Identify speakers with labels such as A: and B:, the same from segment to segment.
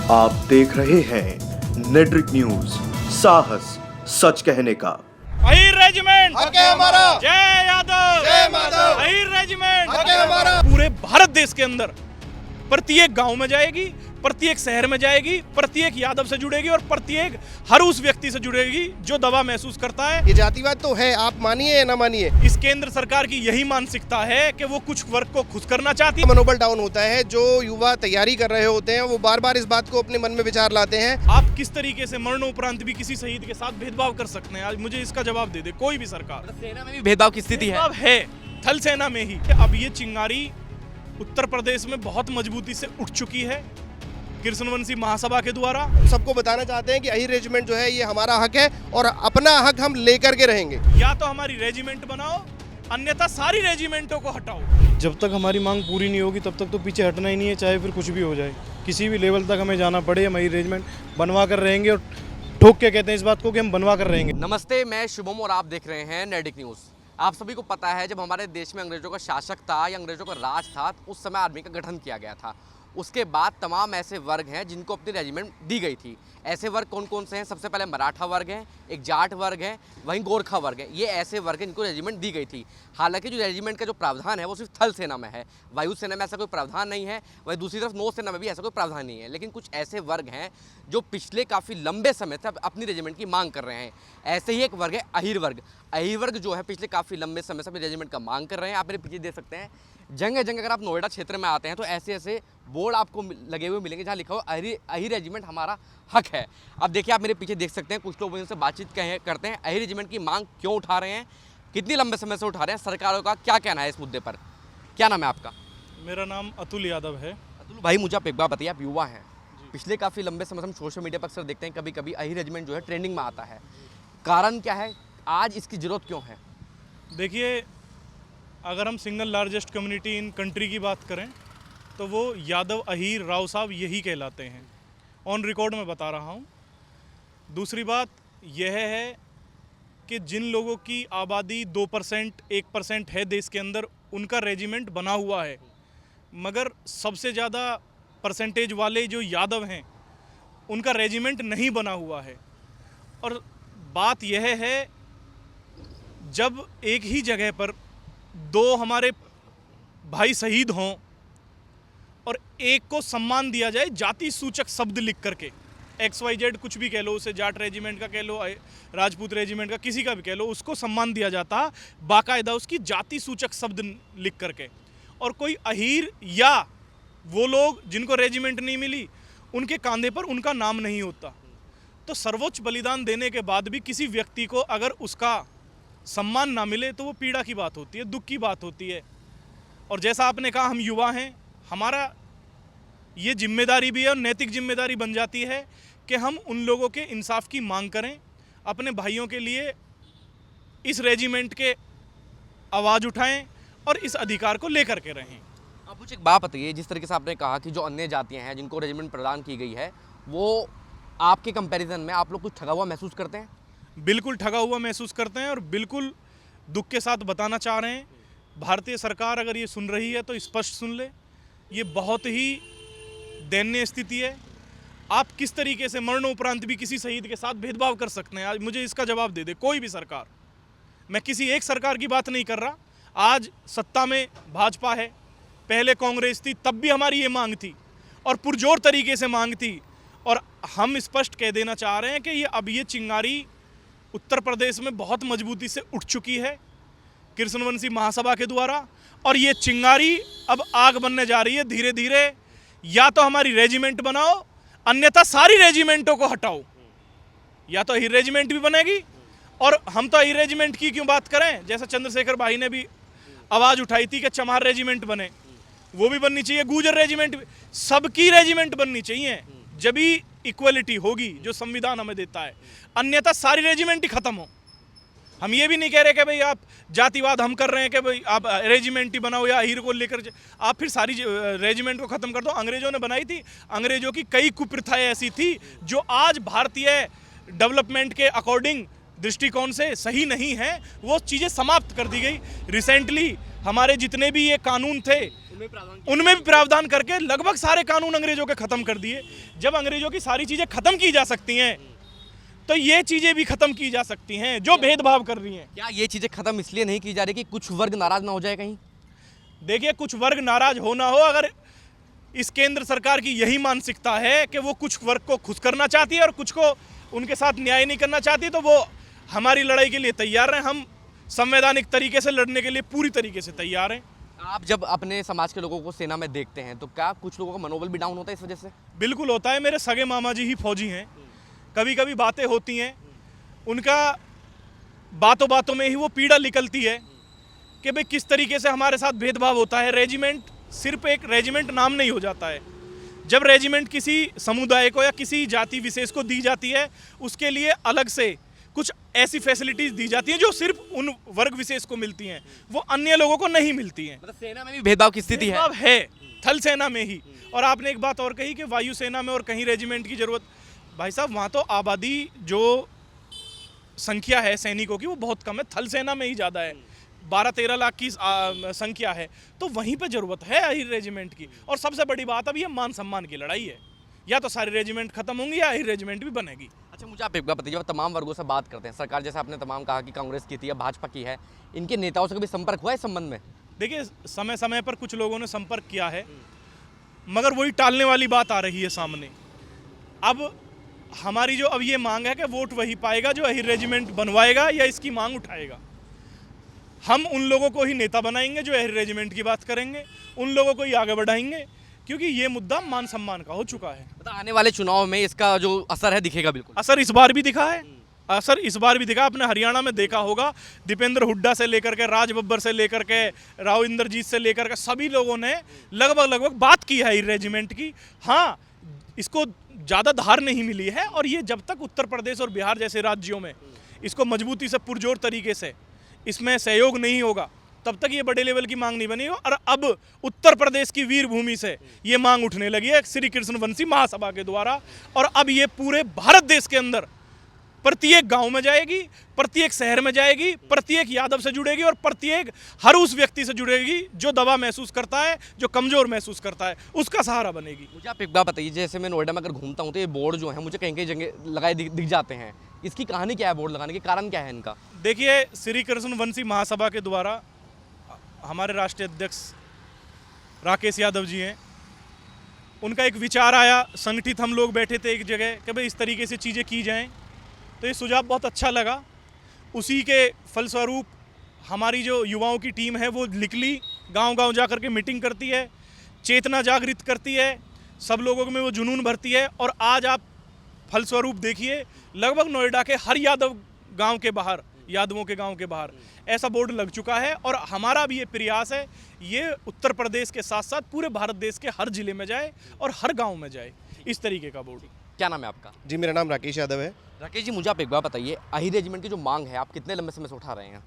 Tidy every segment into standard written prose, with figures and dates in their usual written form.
A: आप देख रहे हैं नेट्रिक न्यूज, साहस सच कहने का।
B: अहिर रेजिमेंट
C: हक है हमारा,
B: जय यादव,
C: जय माधव।
B: अहिर रेजिमेंट
C: हक है हमारा।
B: पूरे भारत देश के अंदर प्रत्येक गांव में जाएगी, प्रत्येक शहर में जाएगी, प्रत्येक यादव से जुड़ेगी और प्रत्येक हर उस व्यक्ति से जुड़ेगी जो दबाव महसूस करता है।
C: ये जातिवाद तो है, आप मानिए या ना मानिए।
B: इस केंद्र सरकार की यही मानसिकता है कि वो कुछ वर्ग को खुश करना चाहती है।
C: मनोबल डाउन होता है। जो युवा तैयारी कर रहे होते हैं वो बार बार इस बात को अपने मन में विचार लाते हैं।
B: आप किस तरीके से मरणोपरांत भी किसी शहीद के साथ भेदभाव कर सकते हैं? आज मुझे इसका जवाब दे दे कोई भी सरकार।
D: सेना में भी भेदभाव की स्थिति है।
B: भेदभाव है, थल सेना में ही। अब ये चिंगारी उत्तर प्रदेश में बहुत मजबूती से उठ चुकी है कृष्णवंशी महासभा के द्वारा।
C: सबको बताना चाहते हैं कि अहिर रेजिमेंट जो है ये हमारा हक है और अपना हक हम लेकर के रहेंगे।
B: या तो हमारी रेजिमेंट बनाओ, अन्यथा सारी रेजिमेंटों को हटाओ।
E: जब तक हमारी मांग पूरी नहीं होगी तब तक तो पीछे हटना ही नहीं है, चाहे फिर कुछ भी हो जाए। किसी भी लेवल तक हमें जाना पड़े, हम अहिर रेजिमेंट बनवा कर रहेंगे और ठोक के कहते हैं इस बात को कि हम बनवा कर रहेंगे।
D: नमस्ते, मैं शुभम और आप देख रहे हैं नेटिक न्यूज़। आप सभी को पता है जब हमारे देश में अंग्रेजों का शासक था या अंग्रेजों का राज था, उस समय आर्मी का गठन किया गया था। उसके बाद तमाम ऐसे वर्ग हैं जिनको अपनी रेजिमेंट दी गई थी। ऐसे वर्ग कौन कौन से हैं? सबसे पहले मराठा वर्ग है, एक जाट वर्ग है, वहीं गोरखा वर्ग है। ये ऐसे वर्ग हैं जिनको रेजिमेंट दी गई थी। हालांकि जो रेजिमेंट का जो प्रावधान है वो सिर्फ थल सेना में है, वायुसेना में ऐसा कोई प्रावधान नहीं है। वहीं दूसरी तरफ नौसेना में भी ऐसा कोई प्रावधान नहीं है। लेकिन कुछ ऐसे वर्ग हैं जो पिछले काफ़ी लंबे समय से अपनी रेजिमेंट की मांग कर रहे हैं। ऐसे ही एक वर्ग है अहिर वर्ग। अहिर वर्ग जो है पिछले काफ़ी लंबे समय से अपनी रेजिमेंट का मांग कर रहे हैं। आप मेरे पीछे देख सकते हैं, जगह जगह अगर आप नोएडा क्षेत्र में आते हैं तो ऐसे ऐसे बोर्ड आपको लगे हुए मिलेंगे जहाँ लिखा हुआ अहिर रेजिमेंट हमारा हक है। अब देखिए, आप मेरे पीछे देख सकते हैं, कुछ लोग उनसे बातचीत करते हैं। अहिर रेजिमेंट की मांग क्यों उठा रहे हैं, कितनी लंबे समय से उठा रहे हैं, सरकारों का क्या कहना है इस मुद्दे पर। क्या नाम है आपका?
B: मेरा नाम अतुल यादव है।
D: अतुल भाई, मुझे आप एक बात बताइए, आप युवा हैं, पिछले काफ़ी लंबे समय से हम सोशल मीडिया पर अक्सर देखते हैं, कभी कभी अहिर रेजिमेंट जो है ट्रेंडिंग में आता है। कारण क्या है, आज इसकी ज़रूरत क्यों है?
B: देखिए, अगर हम single largest community in country की बात करें तो वो यादव, अहीर, राव साहब यही कहलाते हैं। ऑन रिकॉर्ड में बता रहा हूँ। दूसरी बात यह है कि जिन लोगों की आबादी 2%, 1% है देश के अंदर, उनका रेजिमेंट बना हुआ है। मगर सबसे ज़्यादा परसेंटेज वाले जो यादव हैं उनका रेजिमेंट नहीं बना हुआ है। और बात यह है, जब एक ही जगह पर दो हमारे भाई शहीद हों और एक को सम्मान दिया जाए जाति सूचक शब्द लिख करके, XYZ कुछ भी कह लो, उसे जाट रेजिमेंट का कह लो, राजपूत रेजिमेंट का, किसी का भी कह लो, उसको सम्मान दिया जाता बाकायदा उसकी जाति सूचक शब्द लिख करके। और कोई अहीर या वो लोग जिनको रेजिमेंट नहीं मिली उनके कंधे पर उनका नाम नहीं होता। तो सर्वोच्च बलिदान देने के बाद भी किसी व्यक्ति को अगर उसका सम्मान ना मिले तो वो पीड़ा की बात होती है, दुख की बात होती है। और जैसा आपने कहा, हम युवा हैं, हमारा ये जिम्मेदारी भी है और नैतिक जिम्मेदारी बन जाती है कि हम उन लोगों के इंसाफ की मांग करें, अपने भाइयों के लिए इस रेजिमेंट के आवाज़ उठाएं और इस अधिकार को लेकर के रहें।
D: अब मुझे एक बात बताइए, जिस तरीके से आपने कहा कि जो अन्य जातियाँ हैं जिनको रेजिमेंट प्रदान की गई है, वो आपके कंपैरिजन में आप लोग कुछ ठगा हुआ महसूस करते हैं?
B: बिल्कुल ठगा हुआ महसूस करते हैं और बिल्कुल दुख के साथ बताना चाह रहे हैं, भारतीय सरकार अगर ये सुन रही है तो स्पष्ट सुन ले, ये बहुत ही दयनीय स्थिति है। आप किस तरीके से मरणोपरांत भी किसी शहीद के साथ भेदभाव कर सकते हैं? आज मुझे इसका जवाब दे दे कोई भी सरकार। मैं किसी एक सरकार की बात नहीं कर रहा। आज सत्ता में भाजपा है, पहले कांग्रेस थी, तब भी हमारी ये मांग थी और पुरजोर तरीके से मांग थी। और हम स्पष्ट कह देना चाह रहे हैं कि अब ये चिंगारी उत्तर प्रदेश में बहुत मजबूती से उठ चुकी है कृष्णवंशी महासभा के द्वारा। और ये चिंगारी अब आग बनने जा रही है धीरे धीरे। या तो हमारी रेजिमेंट बनाओ, अन्यथा सारी रेजिमेंटों को हटाओ। या तो अहिर रेजिमेंट भी बनेगी, और हम तो अहिर रेजिमेंट की क्यों बात करें, जैसा चंद्रशेखर भाई ने भी आवाज़ उठाई थी कि चमार रेजिमेंट बने, वो भी बननी चाहिए। गुर्जर रेजिमेंट, सबकी रेजिमेंट बननी चाहिए, जब भी इक्वलिटी होगी जो संविधान हमें देता है। अन्यथा सारी रेजिमेंट ही खत्म हो। हम ये भी नहीं कह रहे कि भाई आप जातिवाद हम कर रहे हैं कि भाई आप रेजिमेंट ही बनाओ या अहीर को लेकर आप फिर सारी रेजिमेंट को ख़त्म कर दो। अंग्रेज़ों ने बनाई थी, अंग्रेज़ों की कई कुप्रथाएं ऐसी थी जो आज भारतीय डेवलपमेंट के अकॉर्डिंग दृष्टिकोण से सही नहीं है, वो चीज़ें समाप्त कर दी गई। रिसेंटली हमारे जितने भी ये कानून थे उनमें भी प्रावधान करके लगभग सारे कानून अंग्रेजों के ख़त्म कर दिए। जब अंग्रेजों की सारी चीज़ें ख़त्म की जा सकती हैं तो ये चीज़ें भी ख़त्म की जा सकती हैं जो भेदभाव कर रही हैं।
D: क्या ये चीज़ें खत्म इसलिए नहीं की जा रही कि कुछ वर्ग नाराज ना हो जाए कहीं?
B: देखिए, कुछ वर्ग नाराज होना हो, अगर इस केंद्र सरकार की यही मानसिकता है कि वो कुछ वर्ग को खुश करना चाहती है और कुछ को उनके साथ न्याय नहीं करना चाहती, तो वो हमारी लड़ाई के लिए तैयार हैं। हम संवैधानिक तरीके से लड़ने के लिए पूरी तरीके से तैयार हैं।
D: आप जब अपने समाज के लोगों को सेना में देखते हैं तो क्या कुछ लोगों का मनोबल भी डाउन होता है इस वजह से?
B: बिल्कुल होता है। मेरे सगे मामा जी ही फौजी हैं। कभी कभी बातें होती हैं, उनका बातों बातों में ही वो पीड़ा निकलती है कि भाई किस तरीके से हमारे साथ भेदभाव होता है। रेजिमेंट सिर्फ एक रेजिमेंट नाम नहीं हो जाता है। जब रेजिमेंट किसी समुदाय को या किसी जाति विशेष को दी जाती है, उसके लिए अलग से कुछ ऐसी फैसिलिटीज़ दी जाती हैं जो सिर्फ उन वर्ग विशेष को मिलती हैं, वो अन्य लोगों को नहीं मिलती हैं।
D: मतलब सेना में भी भेदभाव की स्थिति है?
B: भेदभाव है थल सेना में ही। और आपने एक बात और कही कि वायुसेना में और कहीं रेजिमेंट की ज़रूरत, भाई साहब वहाँ तो आबादी जो संख्या है सैनिकों की वो बहुत कम है, थल सेना में ही ज़्यादा है। 12-13 लाख की संख्या है, तो वहीं पे ज़रूरत है अहिर रेजिमेंट की। और सबसे बड़ी बात अब ये मान सम्मान की लड़ाई है, या तो सारी रेजिमेंट खत्म होंगी या अहिर रेजिमेंट भी बनेगी।
D: अच्छा, मुझे आप एक बात बताइए, जब तमाम वर्गों से बात करते हैं, सरकार जैसे आपने तमाम कहा कि कांग्रेस की थी या भाजपा की है, इनके नेताओं से कभी संपर्क हुआ है इस संबंध में?
B: देखिए, समय समय पर कुछ लोगों ने संपर्क किया है, मगर वही टालने वाली बात आ रही है सामने। अब हमारी जो अब ये मांग है कि वोट वही पाएगा जो अहिर रेजिमेंट बनवाएगा या इसकी मांग उठाएगा। हम उन लोगों को ही नेता बनाएंगे जो अहिर रेजिमेंट की बात करेंगे, उन लोगों को ही आगे बढ़ाएंगे, क्योंकि ये मुद्दा मान सम्मान का हो चुका है।
D: मतलब आने वाले चुनाव में इसका जो असर है दिखेगा बिल्कुल?
B: असर इस बार भी दिखा है, असर इस बार भी दिखा। आपने हरियाणा में देखा होगा, दीपेंद्र हुड्डा से लेकर के राज बब्बर से लेकर के राव इंद्रजीत से लेकर के सभी लोगों ने लगभग बात की है अहिर रेजिमेंट की। हाँ, इसको ज़्यादा धार नहीं मिली है, और ये जब तक उत्तर प्रदेश और बिहार जैसे राज्यों में इसको मजबूती से पुरजोर तरीके से इसमें सहयोग नहीं होगा, तब तक ये बड़े लेवल की मांग नहीं बनी हो। और अब उत्तर प्रदेश की वीर भूमि से ये मांग उठने लगी है श्री कृष्ण वंशी महासभा के द्वारा, और अब ये पूरे भारत देश के अंदर प्रत्येक गांव में जाएगी, प्रत्येक शहर में जाएगी, प्रत्येक यादव से जुड़ेगी और प्रत्येक हर उस व्यक्ति से जुड़ेगी जो दबाव महसूस करता है, जो कमज़ोर महसूस करता है, उसका सहारा बनेगी।
D: मुझे आप एक बात बताइए, जैसे मैं नोएडा में अगर घूमता हूँ तो ये बोर्ड जो है मुझे कहीं कहीं जगह लगाए दिख जाते हैं, इसकी कहानी क्या है? बोर्ड लगाने के कारण क्या है इनका?
B: देखिए, श्री कृष्ण वंशी महासभा के द्वारा हमारे राष्ट्रीय अध्यक्ष राकेश यादव जी हैं, उनका एक विचार आया, संगठित हम लोग बैठे थे एक जगह कि भाई इस तरीके से चीज़ें की जाएं, तो ये सुझाव बहुत अच्छा लगा। उसी के फलस्वरूप हमारी जो युवाओं की टीम है वो निकली, गांव-गांव जा कर के मीटिंग करती है, चेतना जागृत करती है, सब लोगों में वो जुनून भरती है। और आज आप फलस्वरूप देखिए, लगभग नोएडा के हर यादव गांव के बाहर, यादवों के गांव के बाहर ऐसा बोर्ड लग चुका है। और हमारा भी ये प्रयास है, ये उत्तर प्रदेश के साथ साथ पूरे भारत देश के हर जिले में जाए और हर गांव में जाए, इस तरीके का बोर्ड।
D: क्या नाम है आपका?
C: जी, मेरा नाम राकेश यादव है।
D: राकेश जी, मुझे आप एक बात बताइए, अहिर रेजिमेंट की जो मांग है आप कितने लंबे समय से उठा रहे हैं?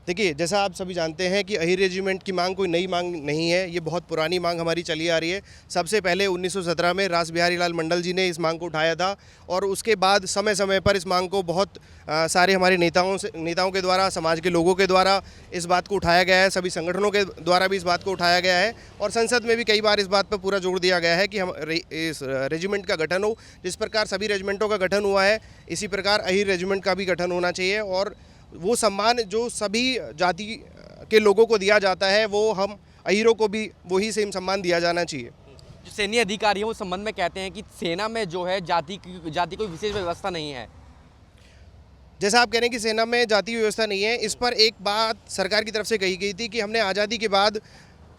C: देखिए, जैसा आप सभी जानते हैं कि अहिर रेजिमेंट की मांग कोई नई मांग नहीं है, ये बहुत पुरानी मांग हमारी चली आ रही है। सबसे पहले 1917 में रास बिहारी लाल मंडल जी ने इस मांग को उठाया था, और उसके बाद समय समय पर इस मांग को बहुत सारे हमारे नेताओं के द्वारा, समाज के लोगों के द्वारा इस बात को उठाया गया है, सभी संगठनों के द्वारा भी इस बात को उठाया गया है, और संसद में भी कई बार इस बात पर पूरा जोर दिया गया है कि हम इस रेजिमेंट का गठन हो। जिस प्रकार सभी रेजिमेंटों का गठन हुआ है, इसी प्रकार अहिर रेजिमेंट का भी गठन होना चाहिए, और वो सम्मान जो सभी जाति के लोगों को दिया जाता है, वो हम अहिरों को भी वही सेम सम्मान दिया जाना चाहिए।
D: जो सैन्य अधिकारी हैं वो संबंध में कहते हैं कि सेना में जो है जाति कोई विशेष व्यवस्था नहीं है।
C: जैसा आप कह रहे हैं कि सेना में जाति व्यवस्था नहीं है, इस पर एक बात सरकार की तरफ से कही गई थी कि हमने आज़ादी के बाद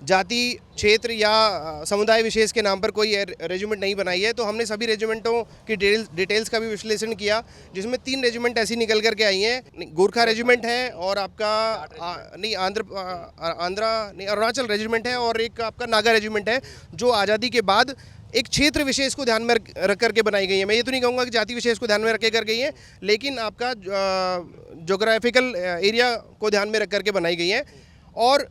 C: जाति, क्षेत्र या समुदाय विशेष के नाम पर कोई रेजिमेंट नहीं बनाई है। तो हमने सभी रेजिमेंटों की डिटेल्स का भी विश्लेषण किया, जिसमें 3 रेजिमेंट ऐसी निकल करके आई हैं। गोरखा रेजिमेंट है, और आपका अरुणाचल रेजिमेंट है, और एक आपका नागा रेजिमेंट है, जो आज़ादी के बाद एक क्षेत्र विशेष को ध्यान में रख करके बनाई गई है। मैं ये तो नहीं कहूँगा कि जाति विशेष को ध्यान में रख के कर गई है, लेकिन आपका जोग्राफिकल एरिया को ध्यान में रख करके बनाई गई है। और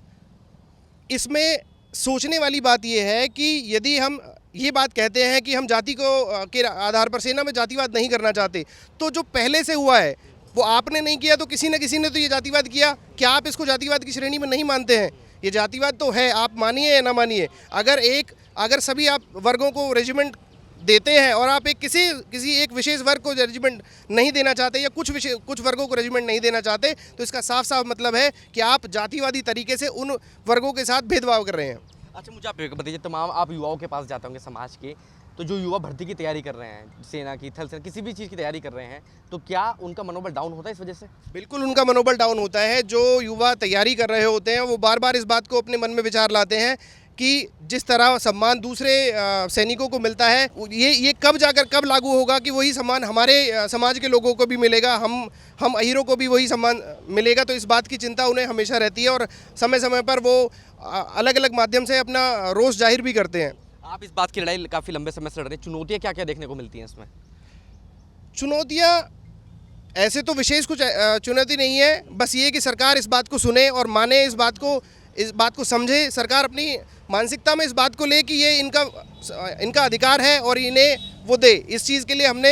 C: इसमें सोचने वाली बात यह है कि यदि हम ये बात कहते हैं कि हम जाति को के आधार पर सेना में जातिवाद नहीं करना चाहते, तो जो पहले से हुआ है वो आपने नहीं किया तो किसी न किसी ने तो ये जातिवाद किया। क्या आप इसको जातिवाद की श्रेणी में नहीं मानते हैं? ये जातिवाद तो है, आप मानिए या ना मानिए। अगर सभी आप वर्गों को रेजिमेंट देते हैं और आप किसी एक विशेष वर्ग को रेजिमेंट नहीं देना चाहते या कुछ वर्गों को रेजिमेंट नहीं देना चाहते, तो इसका साफ साफ मतलब है कि आप जातिवादी तरीके से उन वर्गों के साथ भेदभाव कर रहे हैं।
D: अच्छा, मुझे आप बताइए, तमाम आप युवाओं के पास जाते होंगे समाज के, तो जो युवा भर्ती की तैयारी कर रहे हैं, सेना की, थल सेना, किसी भी चीज़ की तैयारी कर रहे हैं, तो क्या उनका मनोबल डाउन होता है इस वजह से?
C: बिल्कुल उनका मनोबल डाउन होता है। जो युवा तैयारी कर रहे होते हैं वो बार बार इस बात को अपने मन में विचार लाते हैं कि जिस तरह सम्मान दूसरे सैनिकों को मिलता है, ये कब लागू होगा कि वही सम्मान हमारे समाज के लोगों को भी मिलेगा, हम अहीरों को भी वही सम्मान मिलेगा। तो इस बात की चिंता उन्हें हमेशा रहती है और समय समय पर वो अलग अलग माध्यम से अपना रोष जाहिर भी करते हैं।
D: आप इस बात की लड़ाई काफ़ी लंबे समय से लड़ रहे हैं, चुनौतियाँ क्या क्या देखने को मिलती हैं इसमें?
C: चुनौतियाँ ऐसे तो विशेष कुछ चुनौती नहीं है, बस ये कि सरकार इस बात को सुने और माने, इस बात को समझे। सरकार अपनी मानसिकता में इस बात को ले कि ये इनका अधिकार है और इन्हें वो दे। इस चीज़ के लिए हमने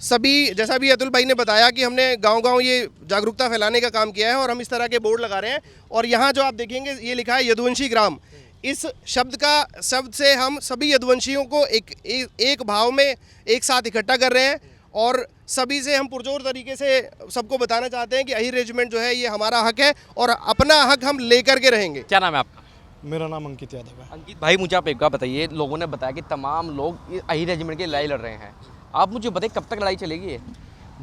C: सभी, जैसा भी अतुल भाई ने बताया कि हमने गांव-गांव ये जागरूकता फैलाने का काम किया है और हम इस तरह के बोर्ड लगा रहे हैं। और यहाँ जो आप देखेंगे ये लिखा है यदुवंशी ग्राम। इस शब्द से हम सभी यदुवंशियों को एक भाव में एक साथ इकट्ठा कर रहे हैं और सभी से हम पुरजोर तरीके से सबको बताना चाहते हैं कि अहीर रेजिमेंट जो है ये हमारा हक है और अपना हक हम लेकर के रहेंगे।
D: क्या नाम है आपका?
E: मेरा नाम अंकित यादव है।
D: अंकित भाई, मुझे आप एक बात बताइए, लोगों ने बताया कि तमाम लोग अहीर रेजिमेंट की लड़ाई लड़ रहे हैं, आप मुझे बताइए कब तक लड़ाई चलेगी ये?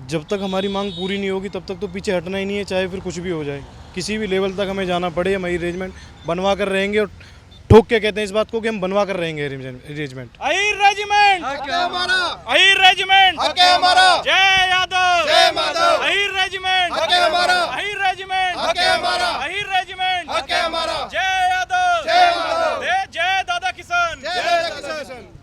E: जब तक हमारी मांग पूरी नहीं होगी तब तक तो पीछे हटना ही नहीं है, चाहे फिर कुछ भी हो जाए। किसी भी लेवल तक हमें जाना पड़े, हम अहीर रेजिमेंट बनवा कर रहेंगे और ठोक के कहते हैं इस बात को कि हम बनवा कर रहेंगे रेजिमेंट।
B: अहीर रेजिमेंट
C: हक है हमारा,
B: अहीर रेजिमेंट
C: हक है हमारा,
B: जय यादव,
C: जय माधव,
B: अहीर रेजिमेंट
C: हक है हमारा,
B: अहीर रेजिमेंट
C: हक है हमारा,
B: अहीर रेजिमेंट
C: हक है हमारा,
B: जय